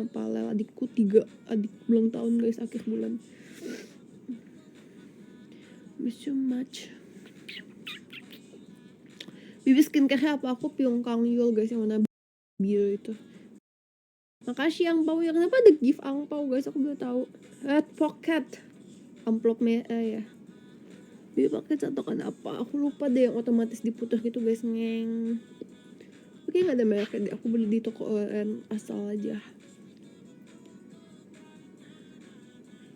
Palel adikku 3 adik ulang tahun guys akhir bulan. Miss you much. Bibi skincare apa? Aku Pyong Kang Yul guys yang warna biru itu. Makasih angpau ya. Kenapa ada gift angpau guys? Aku belum tahu. Red pocket. Amplop merah ya. Bibi pakai catokan apa? Aku lupa deh yang otomatis diputar gitu guys. Ngeng. Oke nggak ada mereknya deh. Aku beli di toko ON asal aja.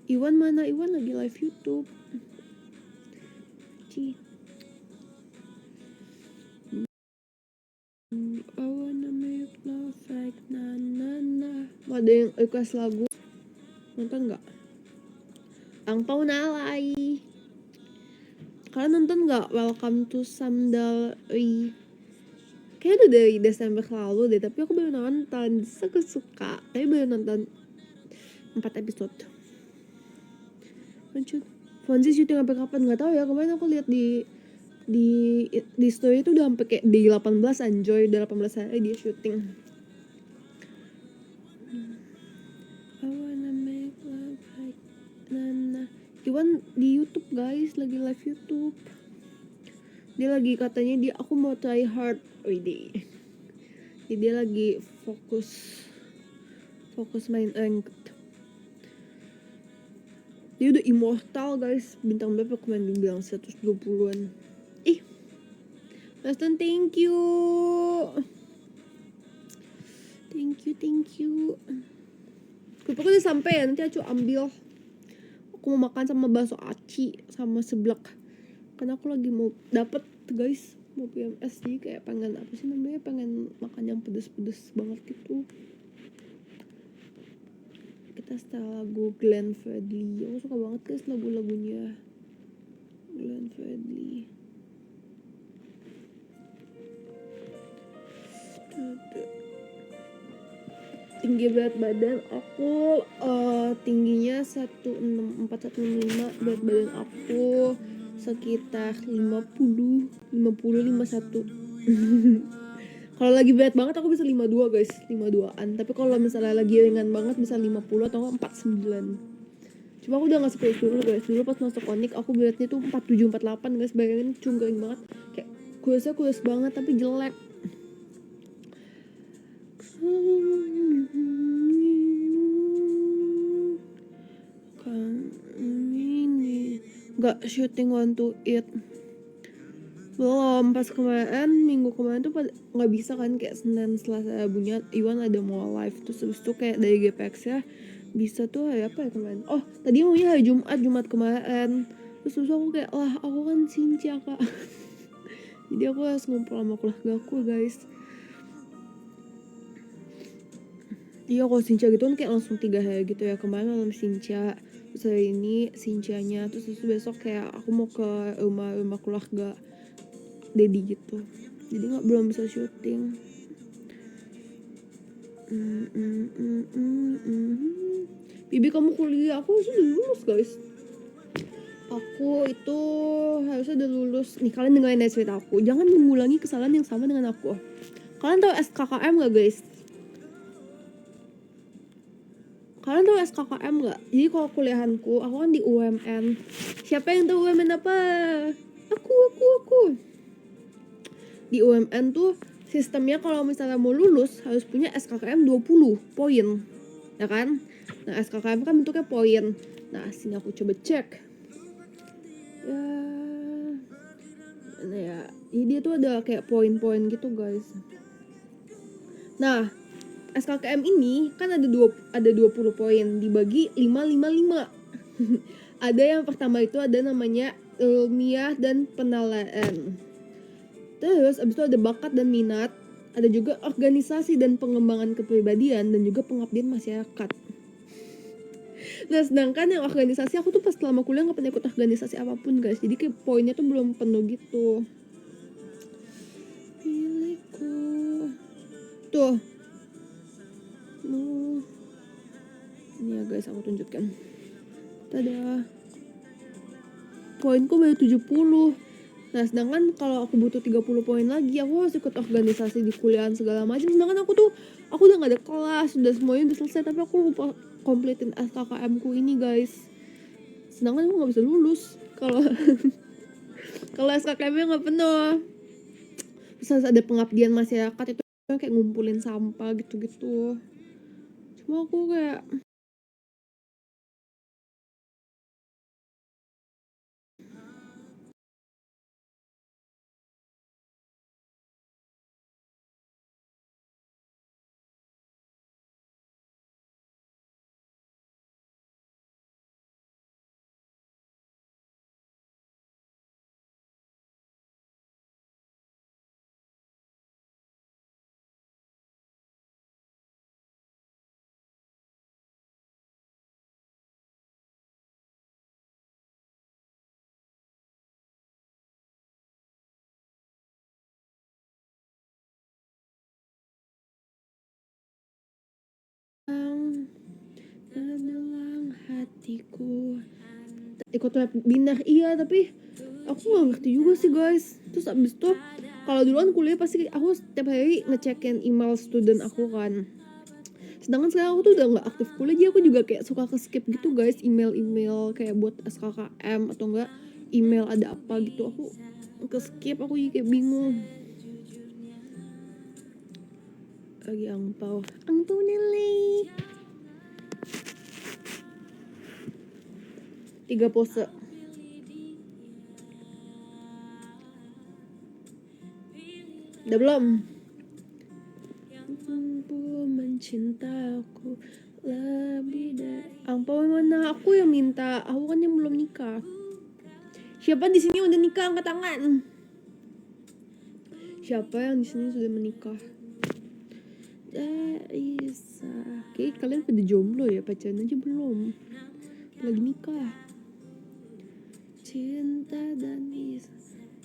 Iwan mana? Iwan lagi live YouTube. I wanna make love like na na na. Ada yang request lagu. Nonton nggak? Angpau nalai. Kalian nonton nggak Welcome to Samdalri? Kayaknya udah dari Desember lalu deh, tapi aku baru nonton. Aku suka. Tapi baru nonton 4 episode. Lanjut. Fonzi syuting sampai kapan nggak tahu ya. Kemarin aku lihat di story itu udah sampai kayak day 18 anjoy, udah 18 hari dia syuting. I wanna make love like Nana. Iwan di YouTube guys, lagi live YouTube. Dia lagi katanya aku mau try hard everyday. Jadi dia lagi fokus main ranked. Dia udah immortal guys, bintang berapa kemarin bilang 120-an. Ih, Weston thank you. Kerupuk udah sampai ya, nanti aku ambil. Aku mau makan sama bakso aci sama seblak. Karena aku lagi mau dapet guys, mau PMS jadi kayak pengen apa sih namanya, pengen makan yang pedes-pedes banget gitu. Kita setel lagu Glenn Fredly. Aku suka banget guys lagu-lagunya Glenn Fredly. Tinggi berat badan aku tingginya 164 165. Berat badan aku sekitar 50 51. Kalau lagi berat banget aku bisa 52 guys, 52an. Tapi kalau misalnya lagi ringan banget bisa 50 atau 49. Cuma aku udah gak seperti dulu guys. Dulu pas masuk Onik aku beratnya tuh 47 48 guys. Bayangin cunggaring banget. Kayak kurus banget tapi jelek. Gak syuting One to Eat. Belum, pas kemarin minggu kemarin tuh nggak bisa kan, kayak Senin Selasa Rabunya Iwan ada mau live, terus habis itu kayak dari GPX ya bisa tuh hari apa ya kemarin, oh tadi maunya hari Jumat kemarin, terus aku kayak lah aku kan Sincia kak. Jadi aku harus ngumpul sama keluarga aku guys. Iya kalau Sincia gitu kan kayak langsung 3 hari gitu ya, kemarin malam Sincia, terus hari ini Sincianya, terus besok kayak aku mau ke rumah keluarga Dedi gitu, jadi belum bisa syuting. Bibi kamu kuliah, aku harusnya udah lulus guys. Aku itu harusnya udah lulus nih. Kalian dengerin dari cerita aku, jangan mengulangi kesalahan yang sama dengan aku. Kalian tahu SKKM gak guys? Kalian tahu SKKM gak? Jadi kalau kuliahanku, aku kan di UMN. Siapa yang tahu UMN apa? Aku. Di UMN tuh sistemnya kalau misalnya mau lulus harus punya SKKM 20 poin, ya kan? Nah SKKM kan bentuknya poin. Nah sini aku coba cek ya, mana ya, jadi dia tuh ada kayak poin-poin gitu guys. Nah SKKM ini kan ada 20 poin dibagi 5. Ada yang pertama itu ada namanya ilmiah dan penilaian. Terus abis itu ada bakat dan minat, ada juga organisasi dan pengembangan kepribadian, dan juga pengabdian masyarakat. Nah sedangkan yang organisasi aku tuh pas selama kuliah gak pernah ikut organisasi apapun guys, jadi kayak poinnya tuh belum penuh gitu. Pilihku tuh ini ya guys, aku tunjukkan. Tada, poinku baru 70. Nah sedangkan kalau aku butuh 30 poin lagi, aku harus ikut organisasi di kuliahan segala macam. Sedangkan aku udah gak ada kelas, udah semuanya udah selesai, tapi aku lupa completein SKKM ku ini guys. Sedangkan aku gak bisa lulus kalau kalau SKKM-nya gak penuh. Terus ada pengabdian masyarakat itu kayak ngumpulin sampah gitu-gitu. Cuma aku kayak menelang hatiku ikut webinar. Iya tapi aku nggak ngerti juga sih guys. Terus abis itu kalau duluan kuliah pasti aku setiap hari ngecekin email student aku kan. Sedangkan sekarang aku tuh udah nggak aktif kuliah, jadi aku juga kayak suka ke skip gitu guys, email kayak buat SKKM atau enggak email ada apa gitu, aku ke skip. Aku jadi kayak bingung. Lagi angpau nilai 3 pose. Udah belum? Mencintaku lebih dari angpau mana? Aku yang minta, aku kan yang belum nikah. Siapa di sini udah nikah angkat tangan? Siapa yang di sini sudah menikah? Isa. Oke, kalian pada jomblo ya, pacaran aja belum? Lagi nikah. Cinta dan Isa.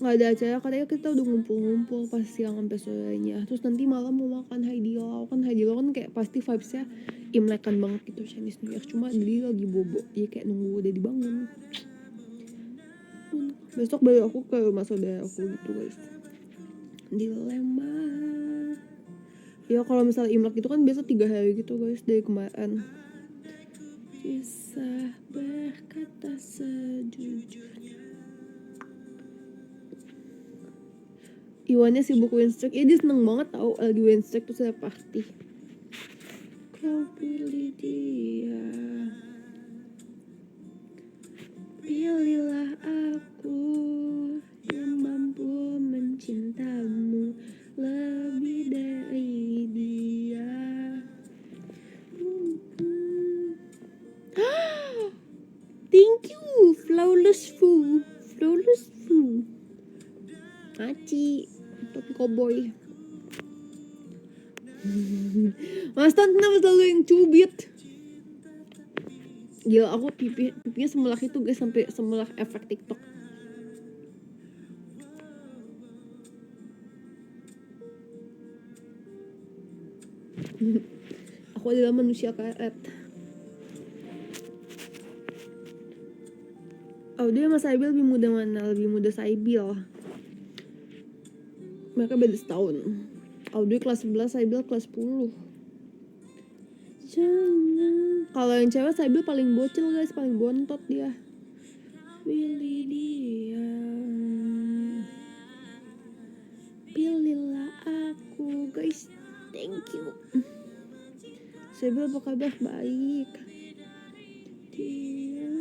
Nggak ada acara, katanya kita udah ngumpul-ngumpul pas siang sampai sorenya. Terus nanti malam mau makan Haidilau. Kan Haidilau kan kayak pasti vibesnya Imlekan banget gitu, Chinese New Year. Cuma dia lagi bobo, dia kayak nunggu udah dibangun. Besok baru aku ke rumah saudara aku gitu guys. Dilema. Ya kalau misalnya Imlek itu kan biasa 3 hari gitu guys dari kemarin. Kisah berkata sejujurnya. Iwannya sibuk Winstrike. Dia seneng banget tau lagi Winstrike tuh saya party. Kau pilih dia, pilihlah aku yang mampu mencintamu lebih dari dia. Thank you, flawless fu. Aci, topi cowboy. Mas Tan kenapa selalu yang cubit? Gila, aku pipinya semelah itu guys, sampai semelah efek TikTok. Aku adalah manusia karet. Oh, dia sama Saibil lebih muda mana? Lebih muda Saibil. Mereka beda setahun. Audrey kelas 11, Saibil kelas 10. Jangan. Kalau yang cewek Saibil paling bocil guys, paling bontot dia. Pilih dia, pilihlah aku guys. Thank you. Saibil apa kabar? Baik. Dia.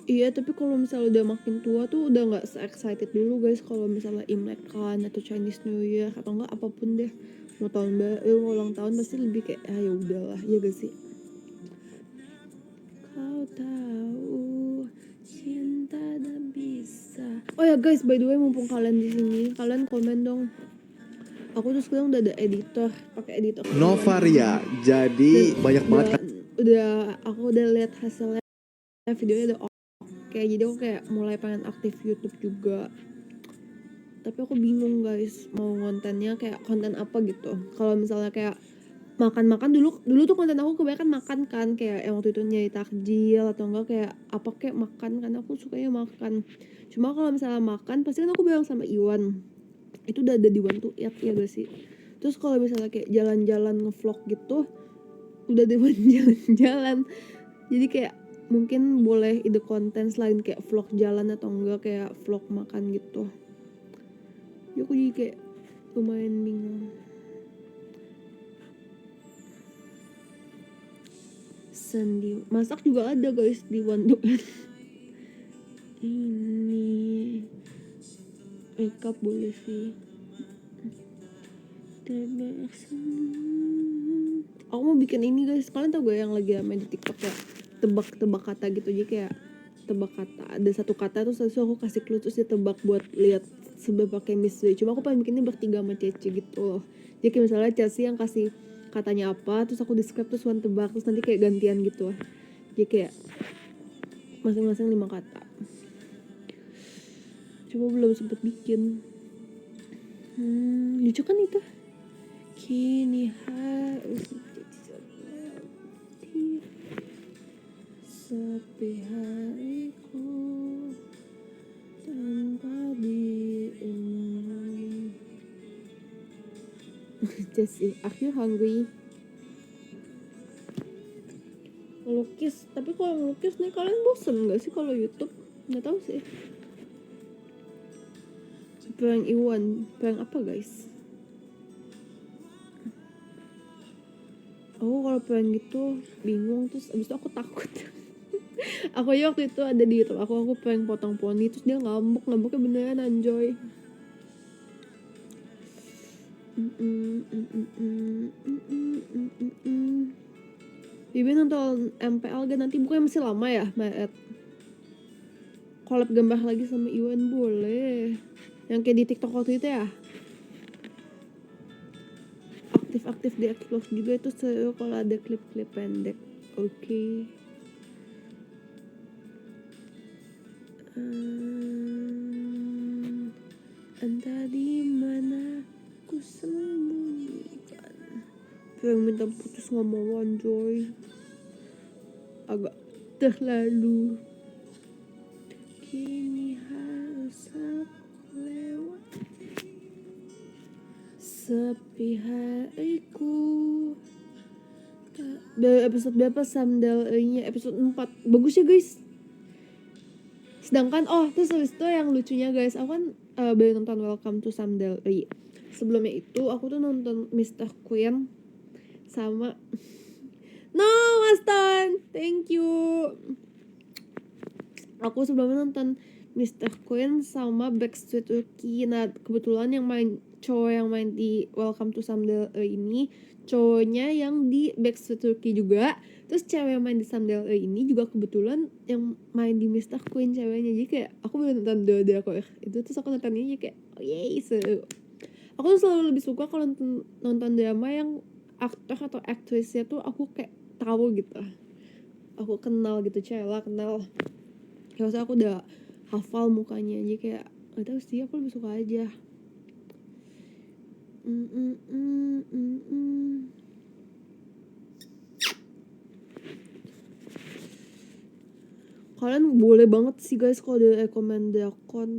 Iya, tapi kalau misalnya udah makin tua tuh udah nggak se-excited dulu guys kalau misalnya Imlekan atau Chinese New Year atau enggak apapun deh. Mau tahun baru, mau ulang tahun pasti lebih kayak ya udahlah, ya gak sih? Kau tahu cinta dan bisa. Oh ya guys, by the way mumpung kalian di sini, kalian komen dong. Aku tuh sekarang udah ada editor, pakai editor Novaria. Jadi banyak banget kan. Aku udah lihat hasilnya, videonya udah oke. Jadi aku kayak mulai pengen aktif YouTube juga. Tapi aku bingung guys, mau kontennya kayak konten apa gitu. Kalau misalnya kayak makan dulu tuh konten aku kebanyakan makan kan, kayak yang waktu itu nyari takjil atau enggak kayak apa kayak makan, karena aku sukanya makan. Cuma kalau misalnya makan pasti kan aku bilang sama Iwan itu udah ada di One to Eat ya gak sih. Terus kalau misalnya kayak jalan-jalan ngevlog gitu udah di One jalan-jalan, jadi kayak mungkin boleh ide konten selain kayak vlog jalan atau enggak kayak vlog makan gitu. Ya aku jadi kayak lumayan bingung. Sendi masak juga ada guys di One to Eat. Ini makeup boleh sih. Aku mau bikin ini guys, kalian tau gak yang lagi main di TikTok ya, tebak kata gitu. Jadi kayak tebak kata, ada satu kata terus aku kasih clue terus dia tebak buat lihat seberapa chemistry. Cuma aku pengen bikinnya bertiga sama Cece gitu loh. Jadi kayak misalnya Cece yang kasih katanya apa, terus aku describe terus Wan tebak, terus nanti kayak gantian gitu. Jadi kayak masing-masing 5 kata. Cuma belum sempet bikin. Lucu kan itu? Kini harus sepi hariku tanpa dirimu. Jesse, are you hungry? Ngelukis, tapi kalau ngelukis nih kalian bosen gak sih kalau YouTube? Nggak tahu sih. Prank Iwan, prank apa guys? Aku kalau prank gitu bingung, terus abis itu aku takut. Aku aja waktu itu ada di YouTube aku prank potong poni, terus dia ngambeknya beneran anjoy. Bibi nonton MPL gak nanti? Bukannya masih lama ya Maet? Collab gambar lagi sama Iwan boleh. Yang kayak di TikTok waktu itu ya. Aktif di Xbox juga itu seru kalau ada klip-klip pendek. Oke. Entah di mana ku sembunyikan. Yang minta putus nggak mau anjoy. Agak terlalu. Kini harus aku lewat sepi hariku. Episode berapa Samdal-nya? Episode 4. Bagus ya guys. Sedangkan terus habis itu yang lucunya guys, aku kan baru nonton Welcome to Samdal. Sebelumnya itu aku tuh nonton Mr. Queen sama No Aston, thank you. Aku sebelumnya nonton Mr. Queen sama Backstreet Rookie. Nah kebetulan yang main cowok yang main di Welcome to Samdal ini cowoknya yang di Backstreet Rookie juga. Terus cewek yang main di Samdal ini juga kebetulan yang main di Mr. Queen ceweknya. Jadi kayak aku baru nonton dua kok itu, terus aku nonton ini kayak oh yeay seru. Aku tuh selalu lebih suka kalau nonton drama yang aktor atau aktrisnya tuh aku kayak tahu gitu, aku kenal gitu, cewek kenal. Ya maksudnya aku udah hafal mukanya, jadi kayak gak tau sih, aku lebih suka aja. Kalian boleh banget sih guys kalau ada rekomend drakor.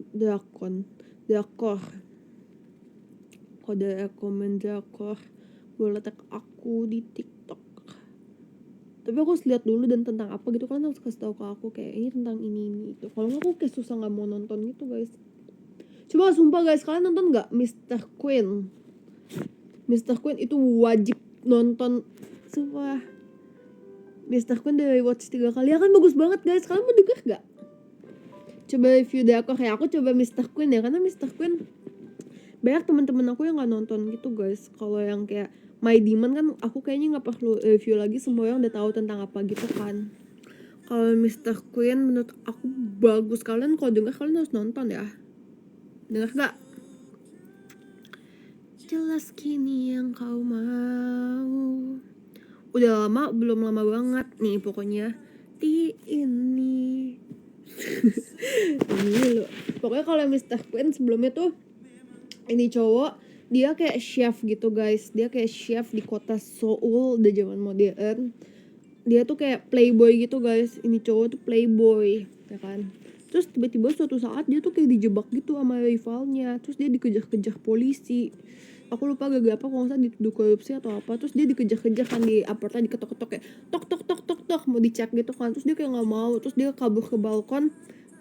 Kalau ada rekomend drakor boleh tag aku di TikTok. Tapi aku harus lihat dulu dan tentang apa gitu, kalian harus kasih tahu ke aku kayak ini tentang ini itu. Kalau nggak aku kayak susah nggak mau nonton gitu guys. Coba sumpah guys, kalian nonton nggak Mr. Queen? Mr. Queen itu wajib nonton. Sumpah Mr. Queen dari watch 3 kali ya kan, bagus banget guys. Kalian mau denger gak? Coba review deh aku, kayak aku coba Mr. Queen ya, karena Mr. Queen banyak teman-teman aku yang nggak nonton gitu guys. Kalau yang kayak My Demon kan aku kayaknya nggak perlu review lagi, semua yang udah tahu tentang apa gitu kan. Kalau Mr. Queen menurut aku bagus. Kalian kalau denger kalian harus nonton ya. Denger gak? Jelas kini yang kau mau. Udah lama, belum lama banget nih pokoknya. Di ini. Ini loh. Pokoknya kalau Mr. Queen sebelumnya tuh ini cowok dia kayak chef gitu guys, dia kayak chef di kota Seoul udah zaman modern. Dia tuh kayak playboy gitu guys, ini cowok tuh playboy ya kan. Terus tiba-tiba suatu saat dia tuh kayak dijebak gitu sama rivalnya, terus dia dikejar-kejar polisi. Aku lupa gak apa, kalau nggak salah dituduh korupsi atau apa. Terus dia dikejar-kejar kan di apartemen, diketok-ketok kayak tok tok tok tok tok, mau dicek gitu kan. Terus dia kayak nggak mau, terus dia kabur ke balkon.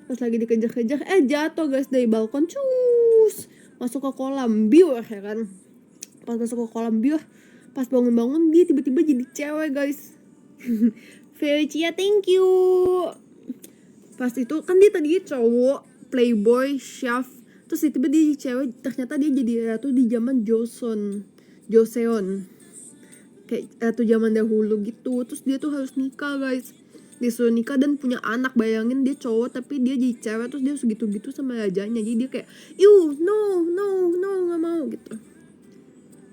Pas lagi dikejar-kejar, jatuh guys dari balkon, cus, masuk ke kolam biur ya kan. Pas masuk ke kolam biur, pas bangun-bangun dia tiba-tiba jadi cewek guys. Felicia, thank you. Pas itu kan dia tadi cowok playboy chef, terus tiba-tiba dia jadi cewek, ternyata dia jadi ratu di zaman Joseon, kayak ratu zaman dahulu gitu. Terus dia tuh harus nikah guys, disuruh nikah dan punya anak. Bayangin dia cowok tapi dia jadi cewek, terus dia harus gitu-gitu sama rajanya. Jadi dia kayak no nggak mau gitu.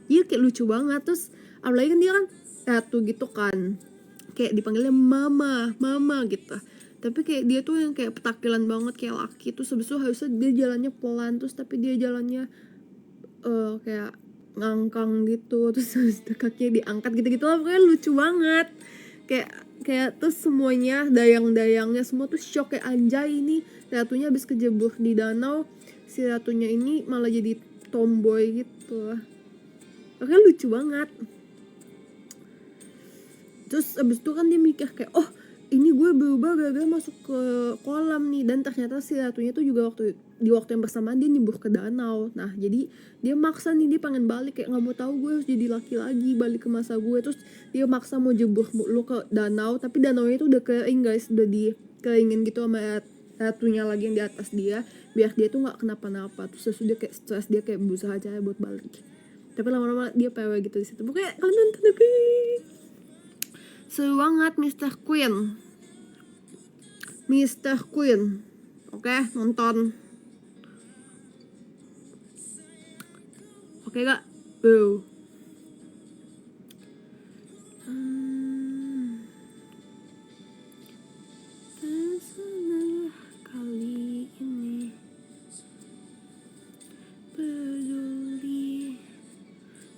Dia kayak lucu banget. Terus apalagi kan dia kan ratu gitu kan, kayak dipanggilnya mama gitu. Tapi kayak dia tuh yang kayak petakilan banget kayak laki. Terus habis itu harusnya dia jalannya pelan, terus tapi dia jalannya kayak ngangkang gitu. Terus habis itu kakinya diangkat gitu-gitu lah, pokoknya lucu banget. Kayak terus semuanya dayang-dayangnya semua tuh shock, kayak anjay ini ratunya habis kejebur di danau, si ratunya ini malah jadi tomboy gitu. Pokoknya lucu banget. Terus abis itu kan dia mikir kayak, oh ini gue berubah gara-gara masuk ke kolam nih. Dan ternyata si ratunya tuh juga di waktu yang bersamaan dia nyebur ke danau. Nah jadi dia maksa nih, dia pengen balik, kayak gak mau tahu gue harus jadi laki lagi, balik ke masa gue. Terus dia maksa mau jebur lu ke danau, tapi danaunya itu udah kering guys, udah dikeringin gitu sama ratunya lagi yang di atas dia, biar dia tuh gak kenapa-napa. Terus dia kayak stres, dia kayak berusaha cara buat balik, tapi lama-lama dia PW gitu di situ. Pokoknya kalian nonton oke. Seru banget Mr. Queen. Oke, nonton. Oke gak? Bro. Kali ini peduli.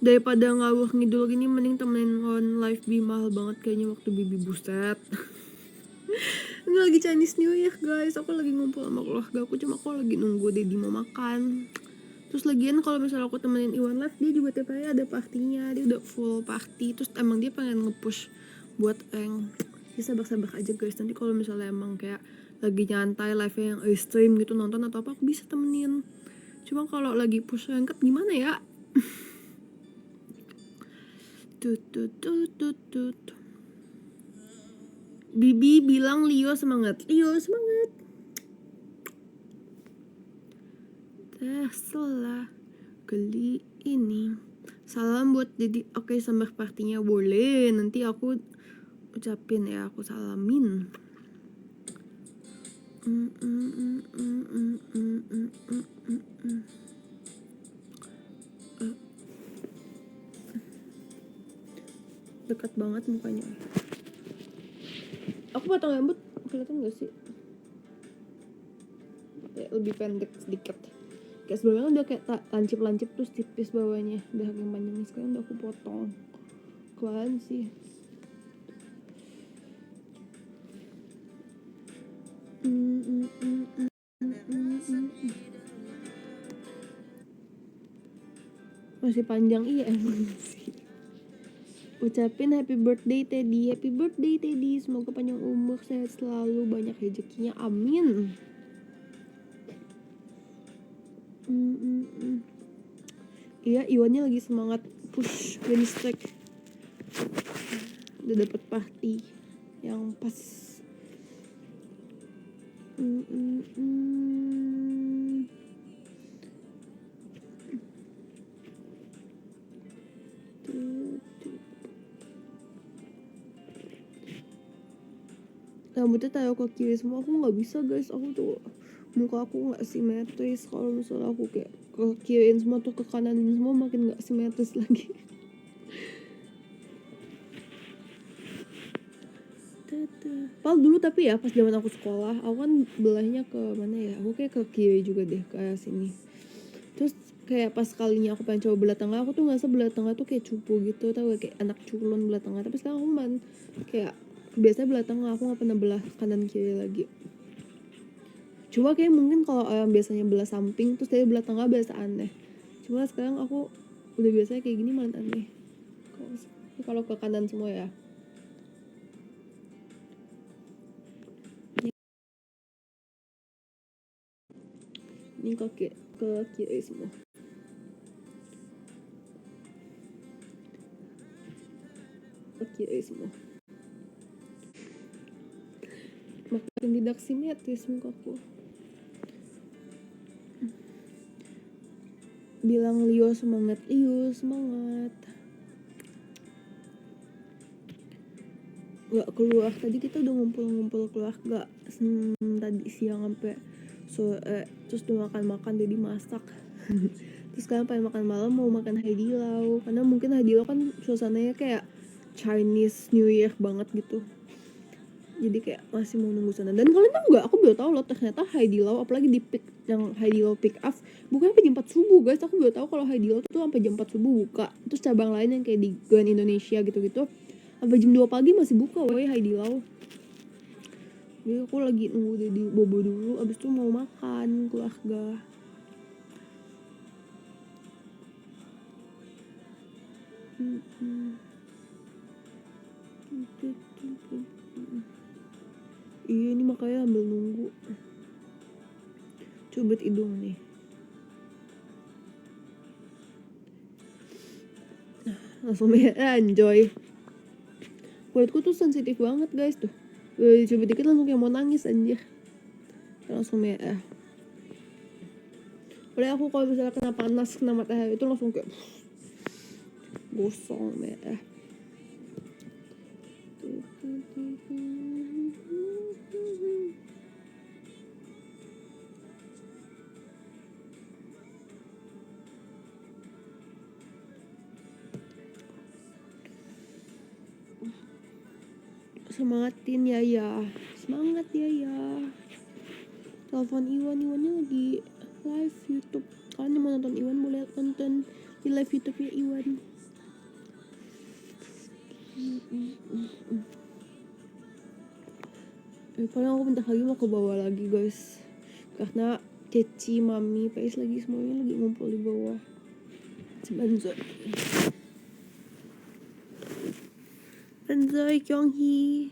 Daripada ngawur ngidul gini, mending temenin on live Bi, mahal banget kayaknya waktu Bibi, buset. Ini lagi Chinese New Year guys, aku lagi ngumpul sama keluarga aku, cuma aku lagi nunggu Dedi mau makan. Terus lagian kalau misalnya aku temenin Iwan live, dia juga tiap hari ada partinya, dia udah full party. Terus emang dia pengen nge-push buat rank. Dia sabar-sabar aja guys, nanti kalau misalnya emang kayak lagi nyantai live-nya yang stream gitu, nonton atau apa, aku bisa temenin. Cuma kalau lagi push rank gimana ya? Bibi bilang Leo semangat. Terserah kali ini. Salam buat Dedi. Oke, sambar partinya boleh. Nanti aku ucapin ya, aku salamin. Dekat banget mukanya. Aku potong rambut, kelihatan gak sih? Ya, lebih pendek sedikit. Kayak sebelumnya udah kayak lancip-lancip terus tipis bawahnya, udah agak panjang nih. Sekarang udah aku potong. Keren sih. Masih panjang, iya emang sih. Ucapin happy birthday Teddy. Happy birthday Teddy, semoga panjang umur, sehat selalu, banyak rezekinya, amin. Iya, Iwannya lagi semangat push win streak. Udah dapet party yang pas. Rambutnya taruh ke kiri semua, aku nggak bisa guys. Aku tuh muka aku nggak simetris. Kalau misalnya aku kayak ke kiriin semua tuh ke kananin semua, makin nggak simetris lagi. Padahal dulu tapi ya pas zaman aku sekolah, aku kan belahnya ke mana ya? Aku kayak ke kiri juga deh, ke arah sini. Terus kayak pas kalinya aku pengen coba belah tengah, aku tuh ngerasa belah tengah tuh kayak cupu gitu, tau gak, kayak anak culun belah tengah. Tapi sekarang aku kayak biasanya belah tengah, aku nggak pernah belah kanan kiri lagi. Cuma kayak mungkin kalau orang biasanya belah samping terus dari belah tengah biasa aneh. Cuma sekarang aku udah biasanya kayak gini malah aneh. Kalau ke kanan semua ya. Ini ke kiri semua. Ke kiri semua. Makin tidak simetris mukaku. Bilang Leo semangat, Leo semangat. Gak keluar, tadi kita udah ngumpul keluarga tadi siang sampai sore, terus udah makan jadi masak. Terus sekarang pengen makan malam, mau makan Haidilau, karena mungkin Haidilau kan suasananya kayak Chinese New Year banget gitu. Jadi kayak masih mau nunggu sana. Dan kalian tau gak, aku baru tau loh ternyata Haidilau, apalagi di peak yang Haidilau pick up bukannya sampai jam 4 subuh guys. Aku baru tau kalau Haidilau tuh sampai jam 4 subuh buka. Terus cabang lain yang kayak di Grand Indonesia gitu-gitu sampai jam 2 pagi masih buka woy Haidilau. Jadi aku lagi nunggu dia di bobo dulu, abis itu mau makan keluarga. Iya ini makanya ambil nunggu. Cubit hidung nih. Langsung enjoy. Kulitku tuh sensitif banget guys tuh. Cubit dikit langsung kayak mau nangis anjir. Langsung merah. Padahal aku kalau misalnya kena panas, kena matahari itu langsung kayak gosong merah. Semangatin ya. Semangat ya. Telepon Iwannya lagi live YouTube. Kalian yang mau nonton Iwan boleh nonton di live YouTube ya Iwan. Paling aku bentar lagi mau ke bawah lagi guys, karena Ceci, Mami, Pais lagi semuanya lagi ngumpul di bawah. Banzai Kyonghi,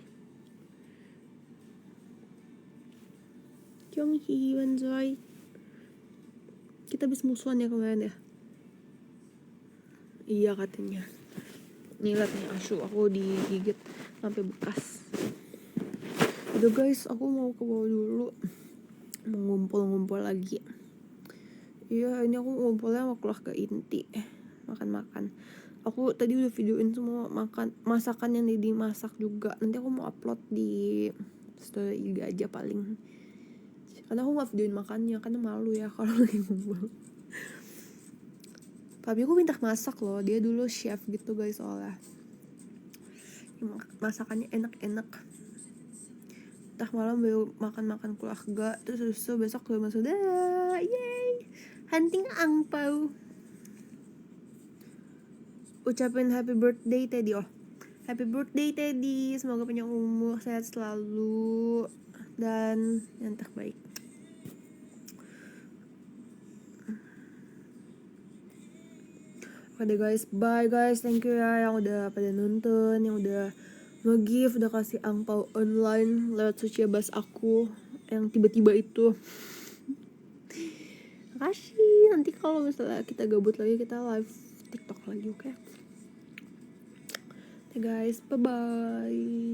Banzai. Kita habis musuhan ya kemarin ya. Iya katanya. Nih liat nih asu aku digigit sampai bekas. Udah guys, aku mau ke bawah dulu, mau ngumpul lagi. Iya ini aku ngumpulnya sama keluarga inti, makan. Aku tadi udah videoin semua masakan yang Didi masak juga. Nanti aku mau upload di story IG aja paling. Karena aku gak videoin makannya, karena malu ya kalau lagi ngumpul. Papi aku minta masak loh, dia dulu chef gitu guys soalnya. Masakannya enak-enak. Entah malam baru makan keluarga, terus besok baru masuk dah, yay, hunting angpau. Ucapin happy birthday Teddy. Happy birthday Teddy, semoga panjang umur, sehat selalu, dan yang terbaik. Oke deh guys, bye guys, thank you ya yang udah pada nonton, yang udah nge-give, udah kasih angpau online lewat Sucia Bas aku yang tiba-tiba itu. Makasih, nanti kalau misalnya kita gabut lagi kita live TikTok lagi, oke? Okay guys, bye bye.